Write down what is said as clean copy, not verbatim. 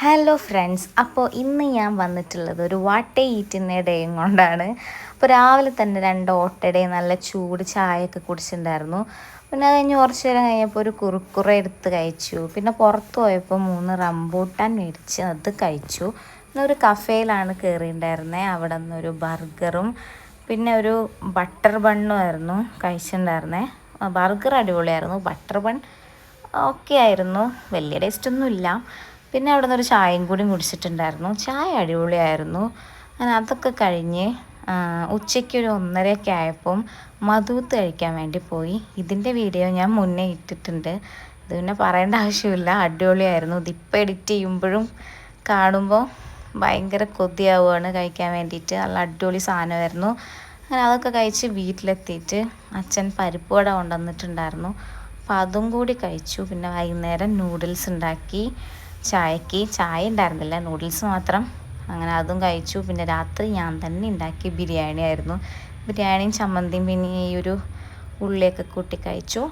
Hello friends, അപ്പോൾ ഇന്ന് ഞാൻ വന്നിട്ടുള്ളത് ഒരു വാട്ട് ഈറ്റിൻ്റെ ഡേയും കൊണ്ടാണ്. അപ്പോൾ രാവിലെ തന്നെ 2 ഓട്ടടയും നല്ല ചൂട് ചായയൊക്കെ കുടിച്ചിട്ടുണ്ടായിരുന്നു. പിന്നെ അത് കഴിഞ്ഞ് കുറച്ച് നേരം കഴിഞ്ഞപ്പോൾ ഒരു കുറുക്കുറ എടുത്ത് കഴിച്ചു. പിന്നെ പുറത്ത് പോയപ്പോൾ 3 റംബൂട്ടാൻ മേടിച്ച് അത് കഴിച്ചു. പിന്നെ ഒരു കഫേയിലാണ് കയറിയിട്ടുണ്ടായിരുന്നത്. അവിടെ നിന്നൊരു ബർഗറും പിന്നെ ഒരു ബട്ടർ ബണ്ണും ആയിരുന്നു കഴിച്ചിട്ടുണ്ടായിരുന്നത്. ബർഗർ അടിപൊളിയായിരുന്നു, ബട്ടർ ബൺ ഓക്കെ ആയിരുന്നു, വലിയ ടേസ്റ്റൊന്നുമില്ല. പിന്നെ അവിടെ നിന്നൊരു ചായയും കൂടി കുടിച്ചിട്ടുണ്ടായിരുന്നു. ചായ അടിപൊളിയായിരുന്നു. അങ്ങനെ അതൊക്കെ കഴിഞ്ഞ് ഉച്ചയ്ക്ക് ഒരു 1:30 ആയപ്പം മധൂത്ത് കഴിക്കാൻ വേണ്ടി പോയി. ഇതിൻ്റെ വീഡിയോ ഞാൻ മുന്നേ ഇട്ടിട്ടുണ്ട്, ഇത് പിന്നെ പറയേണ്ട ആവശ്യമില്ല, അടിപൊളിയായിരുന്നു. ഇതിപ്പോൾ എഡിറ്റ് ചെയ്യുമ്പോഴും കാണുമ്പോൾ ഭയങ്കര കൊതിയാവുകയാണ് കഴിക്കാൻ വേണ്ടിയിട്ട്. നല്ല അടിപൊളി സാധനമായിരുന്നു. അങ്ങനെ അതൊക്കെ കഴിച്ച് വീട്ടിലെത്തിയിട്ട് അച്ഛൻ പരിപ്പ് വട കൊണ്ടുവന്നിട്ടുണ്ടായിരുന്നു. അപ്പോൾ അതും കൂടി കഴിച്ചു. പിന്നെ വൈകുന്നേരം നൂഡിൽസ് ഉണ്ടാക്കി. ചായ ഉണ്ടായിരുന്നില്ല, നൂഡിൽസ് മാത്രം. അങ്ങനെ അതും കഴിച്ചു. പിന്നെ രാത്രി ഞാൻ തന്നെ ഉണ്ടാക്കി ബിരിയാണി ആയിരുന്നു. ബിരിയാണിയും ചമ്മന്തിയും പിന്നെ ഈ ഒരു ഉള്ളിയൊക്കെ കൂട്ടി കഴിച്ചു.